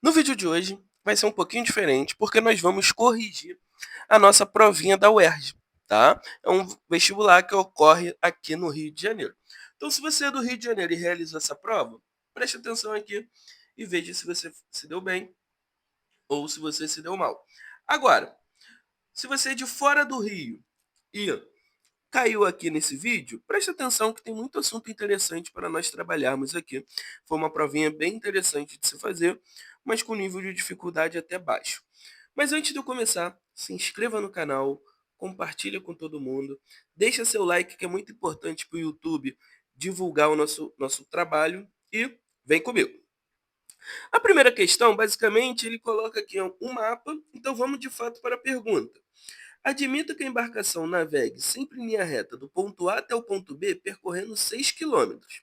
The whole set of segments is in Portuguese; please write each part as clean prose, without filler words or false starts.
No vídeo de hoje vai ser um pouquinho diferente, porque nós vamos corrigir a nossa provinha da UERJ, tá? É um vestibular que ocorre aqui no Rio de Janeiro. Então, se você é do Rio de Janeiro e realizou essa prova, preste atenção aqui e veja se você se deu bem ou se você se deu mal. Agora, se você é de fora do Rio e caiu aqui nesse vídeo, preste atenção que tem muito assunto interessante para nós trabalharmos aqui. Foi uma provinha bem interessante de se fazer, mas com nível de dificuldade até baixo. Mas antes de eu começar, se inscreva no canal, compartilha com todo mundo, deixa seu like que é muito importante para o YouTube divulgar o nosso trabalho e vem comigo. A primeira questão, basicamente, ele coloca aqui um mapa, então vamos de fato para a pergunta. Admita que a embarcação navegue sempre em linha reta do ponto A até o ponto B, percorrendo 6 quilômetros.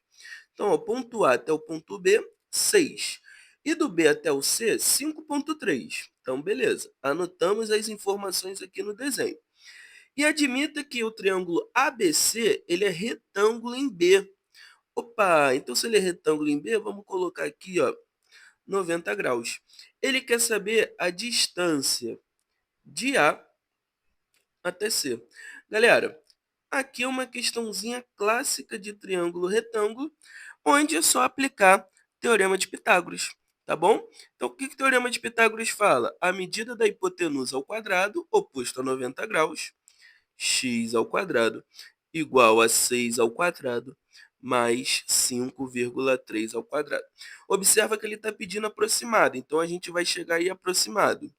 Então, o ponto A até o ponto B, 6. E do B até o C, 5,3. Então, beleza. Anotamos as informações aqui no desenho. E admita que o triângulo ABC ele é retângulo em B. Opa, então se ele é retângulo em B, vamos colocar aqui, ó, 90 graus. Ele quer saber a distância de A até C. Galera, aqui é uma questãozinha clássica de triângulo retângulo, onde é só aplicar teorema de Pitágoras, tá bom? Então, o que o teorema de Pitágoras fala? A medida da hipotenusa ao quadrado, oposto a 90 graus, x ao quadrado, igual a 6 ao quadrado, mais 5,3 ao quadrado. Observa que ele está pedindo aproximado, então a gente vai chegar aí aproximado.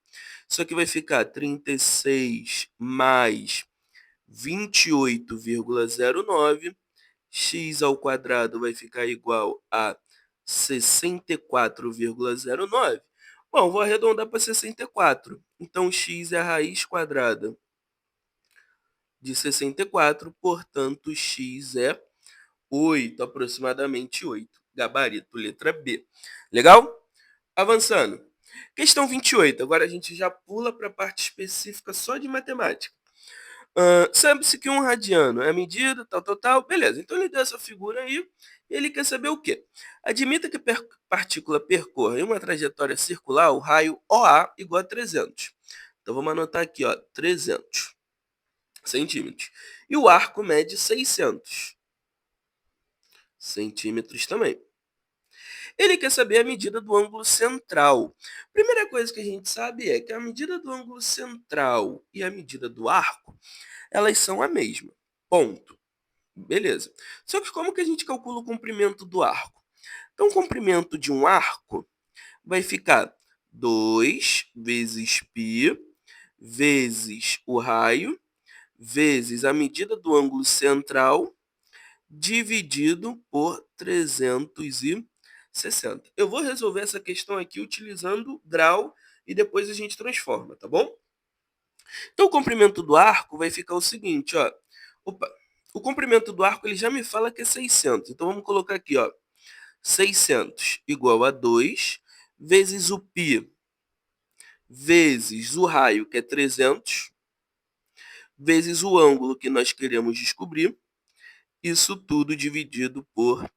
Isso aqui vai ficar 36 mais 28,09, x ao quadrado vai ficar igual a 64,09. Bom, vou arredondar para 64. Então, x é a raiz quadrada de 64, portanto, x é 8, aproximadamente 8. Gabarito, letra B. Legal? Avançando. Questão 28. Agora a gente já pula para a parte específica só de matemática. Sabe-se que um radiano é a medida, tal. Beleza, então ele deu essa figura aí e ele quer saber o quê? Admita que a partícula percorra em uma trajetória circular o raio OA igual a 300. Então vamos anotar aqui, ó, 300 centímetros. E o arco mede 600 centímetros também. Ele quer saber a medida do ângulo central. Primeira coisa que a gente sabe é que a medida do ângulo central e a medida do arco, elas são a mesma. Ponto. Beleza. Só que como que a gente calcula o comprimento do arco? Então, o comprimento de um arco vai ficar 2 vezes π vezes o raio vezes a medida do ângulo central dividido por 360. Eu vou resolver essa questão aqui utilizando grau e depois a gente transforma, tá bom? Então, o comprimento do arco vai ficar o seguinte, ó. Opa, o comprimento do arco ele já me fala que é 600. Então, vamos colocar aqui, ó. 600 igual a 2 vezes o π vezes o raio, que é 300, vezes o ângulo que nós queremos descobrir. Isso tudo dividido por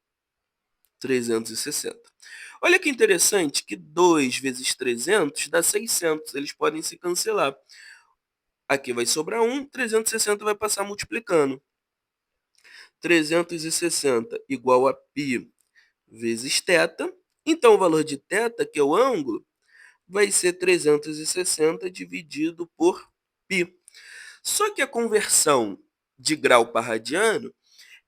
360. Olha que interessante que 2 vezes 300 dá 600. Eles podem se cancelar. Aqui vai sobrar 1, 360 vai passar multiplicando. 360 igual a π vezes θ. Então, o valor de θ, que é o ângulo, vai ser 360 dividido por π. Só que a conversão de grau para radiano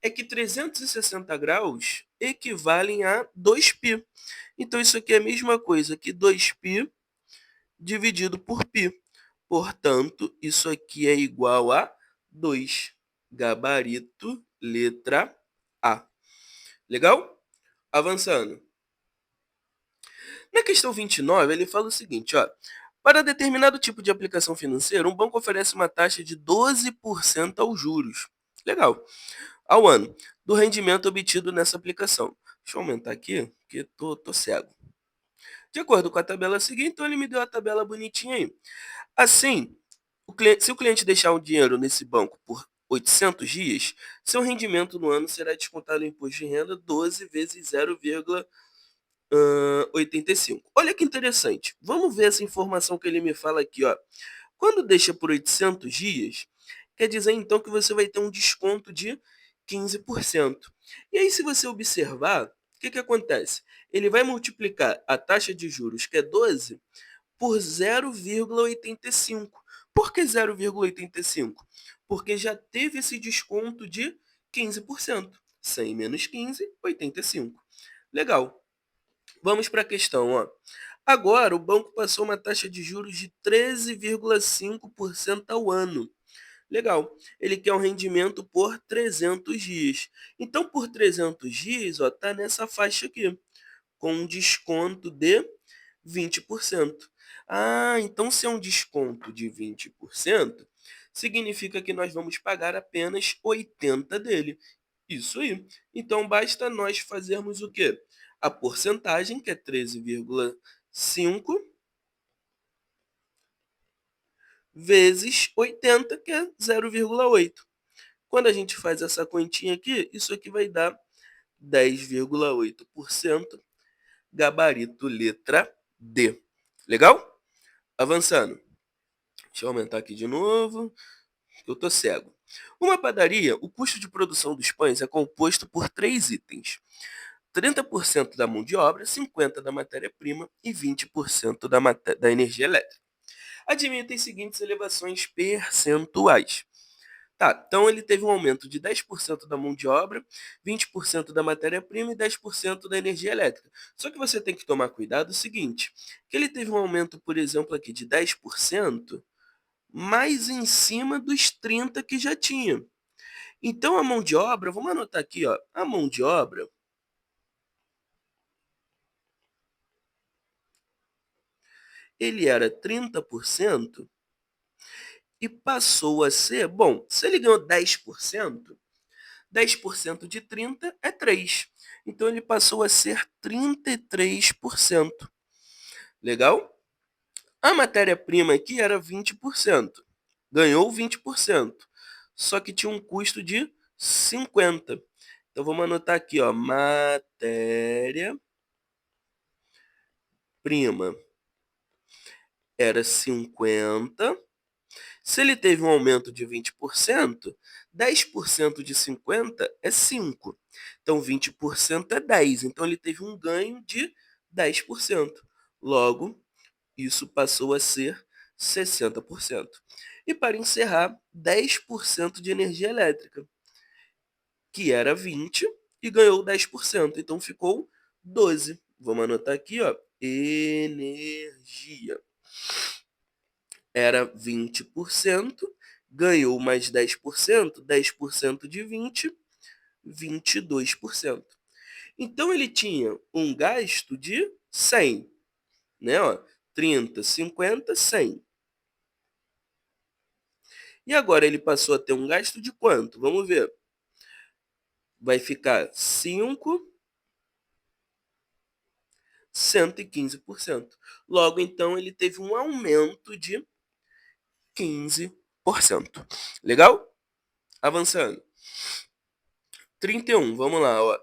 é que 360 graus equivalem a 2π. Então, isso aqui é a mesma coisa que 2π dividido por π. Portanto, isso aqui é igual a 2. Gabarito, letra A. Legal? Avançando. Na questão 29, ele fala o seguinte, ó. Para determinado tipo de aplicação financeira, um banco oferece uma taxa de 12% aos juros. Legal. Ao ano, do rendimento obtido nessa aplicação. Deixa eu aumentar aqui, porque tô cego. De acordo com a tabela seguinte, então ele me deu a tabela bonitinha aí. Assim, se o cliente deixar o dinheiro nesse banco por 800 dias, seu rendimento no ano será descontado o imposto de renda 12 vezes 0,12. 85. Olha que interessante. Vamos ver essa informação que ele me fala aqui, ó. Quando deixa por 800 dias, quer dizer então que você vai ter um desconto de 15%. E aí, se você observar, o que que acontece? Ele vai multiplicar a taxa de juros, que é 12, por 0,85. Por que 0,85? Porque já teve esse desconto de 15%. 100 menos 15, 85. Legal. Vamos para a questão, ó. Agora, o banco passou uma taxa de juros de 13,5% ao ano. Legal. Ele quer um rendimento por 300 dias. Então, por 300 dias, ó, tá nessa faixa aqui, com um desconto de 20%. Ah, então se é um desconto de 20%, significa que nós vamos pagar apenas 80 dele. Isso aí. Então basta nós fazermos o quê? A porcentagem, que é 13,5, vezes 80, que é 0,8. Quando a gente faz essa continha aqui, isso aqui vai dar 10,8%, gabarito letra D. Legal? Avançando. Deixa eu aumentar aqui de novo, que eu tô cego. Uma padaria, o custo de produção dos pães é composto por 3 itens: 30% da mão de obra, 50% da matéria-prima e 20% da energia elétrica. Admita as seguintes elevações percentuais. Tá, então ele teve um aumento de 10% da mão de obra, 20% da matéria-prima e 10% da energia elétrica. Só que você tem que tomar cuidado o seguinte, que ele teve um aumento, por exemplo, aqui de 10%, mais em cima dos 30 que já tinha. Então a mão de obra, vamos anotar aqui, ó, a mão de obra, ele era 30% e passou a ser, bom, se ele ganhou 10% de 30 é 3. Então ele passou a ser 33%. Legal? A matéria-prima aqui era 20%. Ganhou 20%. Só que tinha um custo de 50. Então vamos anotar aqui, ó, matéria-prima era 50. Se ele teve um aumento de 20%, 10% de 50 é 5. Então 20% é 10. Então ele teve um ganho de 10%. Logo, isso passou a ser 60%. E para encerrar, 10% de energia elétrica, que era 20 e ganhou 10%. Então ficou 12. Vamos anotar aqui, ó, energia. Era 20%, ganhou mais 10%, 10% de 20, 22%. Então ele tinha um gasto de 100, né? Ó, 30, 50, 100. E agora ele passou a ter um gasto de quanto? Vamos ver. Vai ficar 5, 115%. Logo, então, ele teve um aumento de 15%. Legal? Avançando. 31, vamos lá. Ó.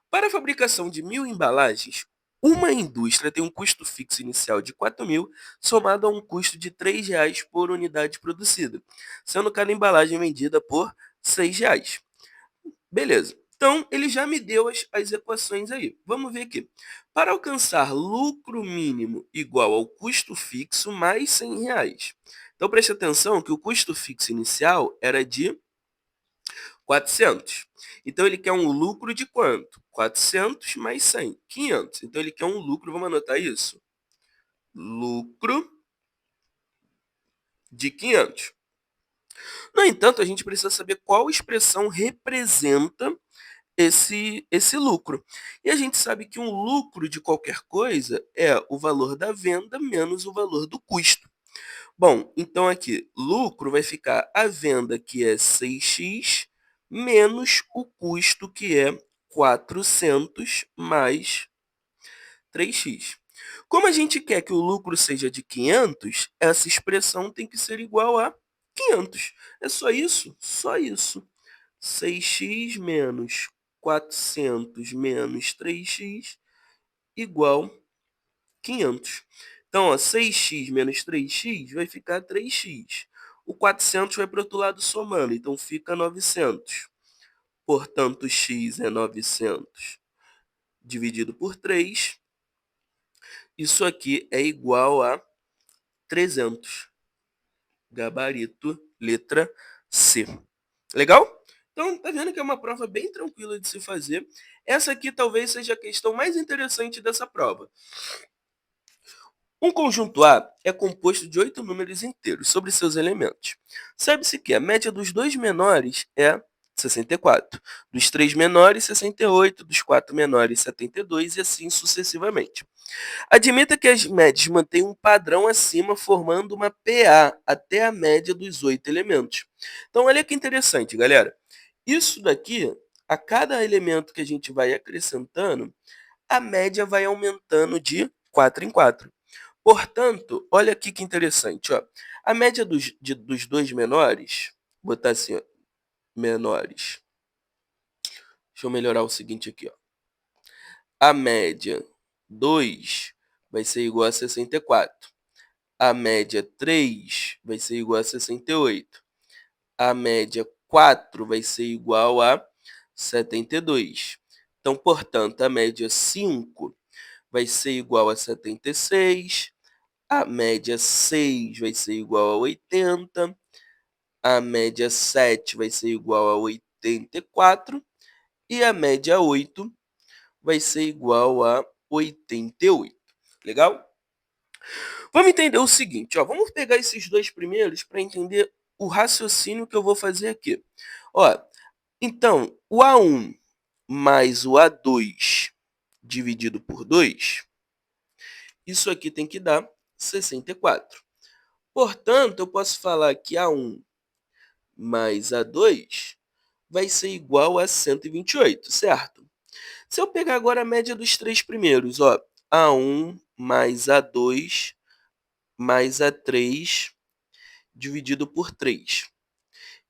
Para a fabricação de 1.000 embalagens, uma indústria tem um custo fixo inicial de 4.000, somado a um custo de R$ 3 por unidade produzida, sendo cada embalagem vendida por R$ 6. Beleza. Então, ele já me deu as equações aí. Vamos ver aqui. Para alcançar lucro mínimo igual ao custo fixo mais R$ 100. Então, preste atenção que o custo fixo inicial era de 400. Então, ele quer um lucro de quanto? 400 mais 100, 500. Então, ele quer um lucro, vamos anotar isso. Lucro de 500. No entanto, a gente precisa saber qual expressão representa esse lucro. E a gente sabe que um lucro de qualquer coisa é o valor da venda menos o valor do custo. Bom, então aqui, lucro vai ficar a venda, que é 6x, menos o custo, que é 400 mais 3x. Como a gente quer que o lucro seja de 500, essa expressão tem que ser igual a 500. É só isso? Só isso. 6x menos 400 menos 3x igual 500. Então, ó, 6x menos 3x vai ficar 3x. O 400 vai para o outro lado somando, então fica 900. Portanto, x é 900 dividido por 3. Isso aqui é igual a 300. Gabarito, letra C. Legal? Então, tá vendo que é uma prova bem tranquila de se fazer. Essa aqui talvez seja a questão mais interessante dessa prova. Um conjunto A é composto de 8 números inteiros sobre seus elementos. Sabe-se que a média dos dois menores é 64, dos três menores, 68, dos quatro menores, 72 e assim sucessivamente. Admita que as médias mantêm um padrão acima, formando uma PA até a média dos 8 elementos. Então, olha que interessante, galera. Isso daqui, a cada elemento que a gente vai acrescentando, a média vai aumentando de 4 em 4. Portanto, olha aqui que interessante, ó. A média dos dois menores, vou botar assim, ó, menores. Deixa eu melhorar o seguinte aqui, ó. A média 2 vai ser igual a 64. A média 3 vai ser igual a 68. A média 4 vai ser igual a 72. Então, portanto, a média 5 vai ser igual a 76. A média 6 vai ser igual a 80. A média 7 vai ser igual a 84. E a média 8 vai ser igual a 88. Legal? Vamos entender o seguinte, ó, vamos pegar esses dois primeiros para entender o raciocínio que eu vou fazer aqui. Ó, então, o A1 mais o A2 dividido por 2, isso aqui tem que dar 64. Portanto, eu posso falar que A1 mais A2 vai ser igual a 128, certo? Se eu pegar agora a média dos três primeiros, ó, A1 mais A2 mais A3 dividido por 3.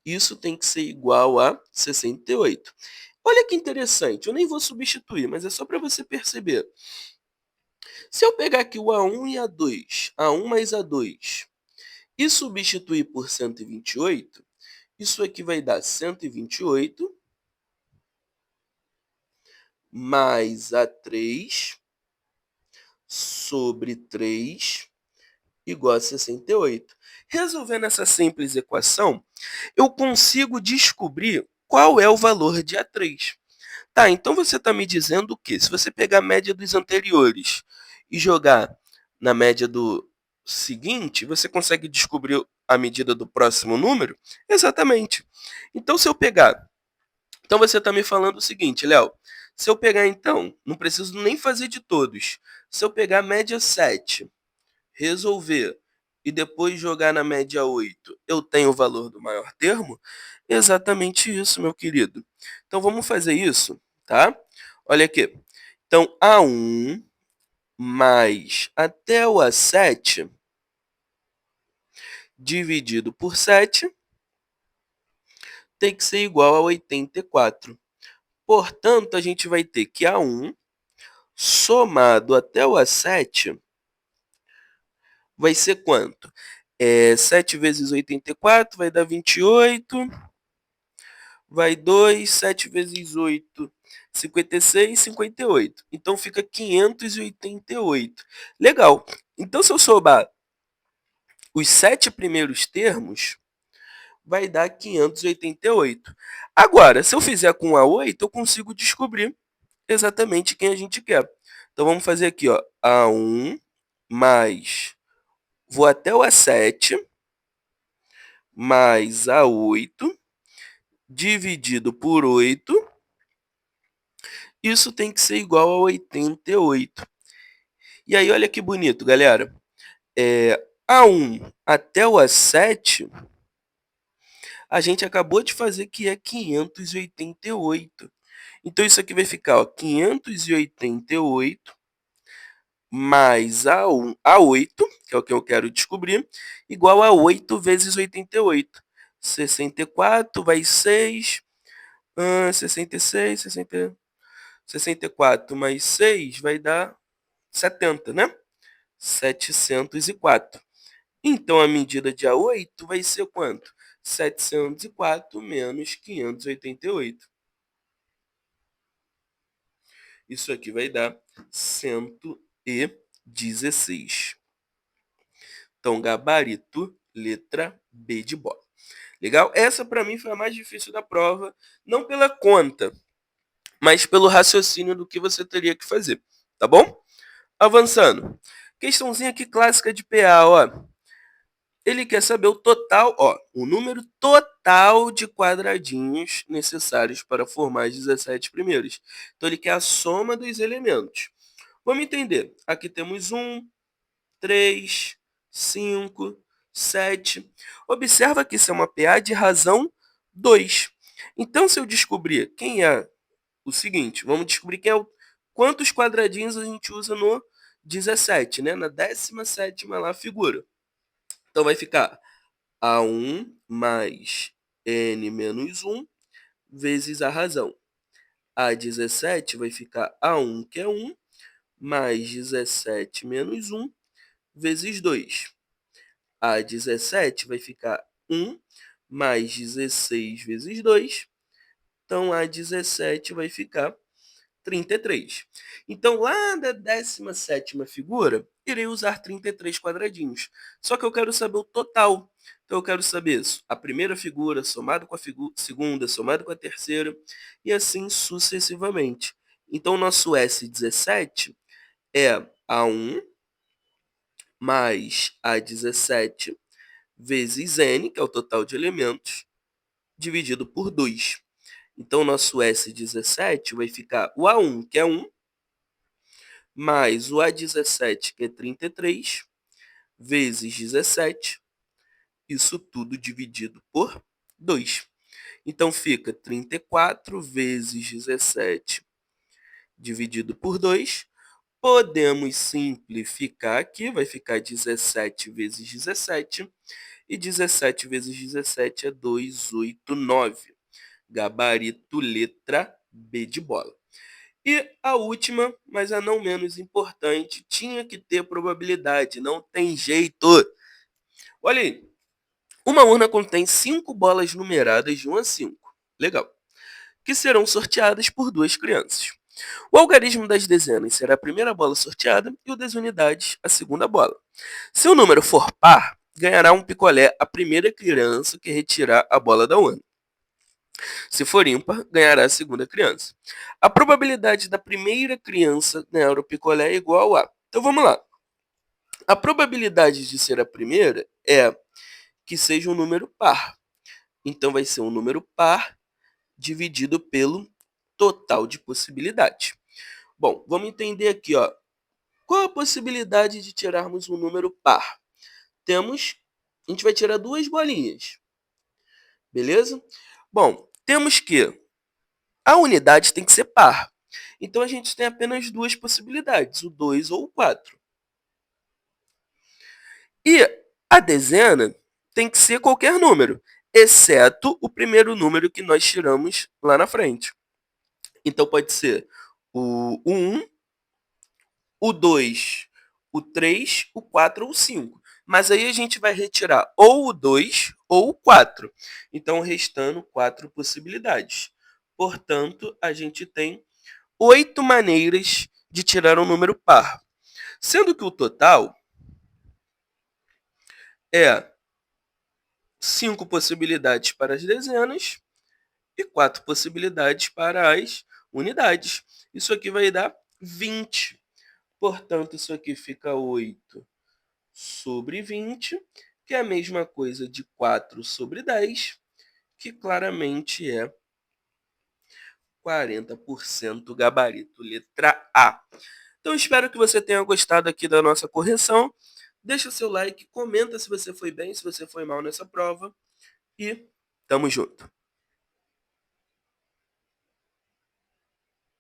Isso tem que ser igual a 68. Olha que interessante, eu nem vou substituir, mas é só para você perceber. Se eu pegar aqui o A1 e A2, A1 mais A2, e substituir por 128, isso aqui vai dar 128 mais A3 sobre 3 igual a 68. Resolvendo essa simples equação, eu consigo descobrir qual é o valor de A3. Tá, então você está me dizendo que se você pegar a média dos anteriores e jogar na média do seguinte, você consegue descobrir a medida do próximo número? Exatamente. Então, se eu pegar... Então, você está me falando o seguinte, Léo. Se eu pegar, então, não preciso nem fazer de todos. Se eu pegar a média 7, resolver e depois jogar na média 8, eu tenho o valor do maior termo? Exatamente isso, meu querido. Então, vamos fazer isso, tá? Olha aqui. Então, A1 mais até o A7 dividido por 7 tem que ser igual a 84. Portanto, a gente vai ter que A1 somado até o A7 vai ser quanto? 7 vezes 84 vai dar 28. Vai 2, 7 vezes 8, 56, 58. Então, fica 588. Legal. Então, se eu somar os 7 primeiros termos, vai dar 588. Agora, se eu fizer com A8, eu consigo descobrir exatamente quem a gente quer. Então, vamos fazer aqui, ó, A1 mais, vou até o A7, mais A8, dividido por 8, isso tem que ser igual a 88. E aí, olha que bonito, galera. A1 até o A7, a gente acabou de fazer que é 588. Então, isso aqui vai ficar, ó, 588 mais A8, que é o que eu quero descobrir, igual a 8 vezes 88. 64 vai 6, 66, 64 mais 6 vai dar 70, né? 704. Então, a medida de A8 vai ser quanto? 704 menos 588. Isso aqui vai dar 116. Então, gabarito, letra B de bola. Legal? Essa, para mim, foi a mais difícil da prova, não pela conta, mas pelo raciocínio do que você teria que fazer, tá bom? Avançando. Questãozinha aqui clássica de PA, ó. Ele quer saber o total, ó, o número total de quadradinhos necessários para formar as 17 primeiras. Então, ele quer a soma dos elementos. Vamos entender. Aqui temos 1, 3, 5, 7. Observa que isso é uma PA de razão 2. Então, se eu descobrir quem é o seguinte, vamos descobrir quantos quadradinhos a gente usa no 17, né? Na 17ª lá figura. Então, vai ficar A1 mais N menos 1 vezes a razão. A17 vai ficar A1, que é 1, mais 17 menos 1 vezes 2. A17 vai ficar 1 mais 16 vezes 2. Então, A17 vai ficar 33. Então, lá da 17ª figura, irei usar 33 quadradinhos. Só que eu quero saber o total. Então, eu quero saber a primeira figura somado com a segunda, somado com a terceira, e assim sucessivamente. Então, o nosso S17 é A1 mais A17 vezes N, que é o total de elementos, dividido por 2. Então, o nosso S17 vai ficar o A1, que é 1, mais o A17, que é 33, vezes 17, isso tudo dividido por 2. Então, fica 34 vezes 17 dividido por 2. Podemos simplificar aqui, vai ficar 17 vezes 17, e 17 vezes 17 é 289. Gabarito, letra B de bola. E a última, mas a não menos importante, tinha que ter probabilidade, não tem jeito. Olha aí, uma urna contém 5 bolas numeradas de 1 a 5. Legal. Que serão sorteadas por 2 crianças. O algarismo das dezenas será a primeira bola sorteada e o das unidades a segunda bola. Se o número for par, ganhará um picolé a primeira criança que retirar a bola da urna. Se for ímpar, ganhará a segunda criança. A probabilidade da primeira criança ganhar o picolé é igual a... Então, vamos lá. A probabilidade de ser a primeira é que seja um número par. Então, vai ser um número par dividido pelo total de possibilidades. Bom, vamos entender aqui, ó. Qual a possibilidade de tirarmos um número par? A gente vai tirar 2 bolinhas. Beleza? Bom, temos que a unidade tem que ser par. Então, a gente tem apenas 2 possibilidades, o 2 ou o 4. E a dezena tem que ser qualquer número, exceto o primeiro número que nós tiramos lá na frente. Então, pode ser o 1, o 2, o 3, o 4 ou o 5. Mas aí a gente vai retirar ou o 2 ou o 4. Então, restando 4 possibilidades. Portanto, a gente tem 8 maneiras de tirar um número par. Sendo que o total é 5 possibilidades para as dezenas e 4 possibilidades para as unidades. Isso aqui vai dar 20. Portanto, isso aqui fica 8 sobre 20, que é a mesma coisa de 4 sobre 10, que claramente é 40% gabarito, letra A. Então, espero que você tenha gostado aqui da nossa correção. Deixa o seu like, comenta se você foi bem, se você foi mal nessa prova. E tamo junto!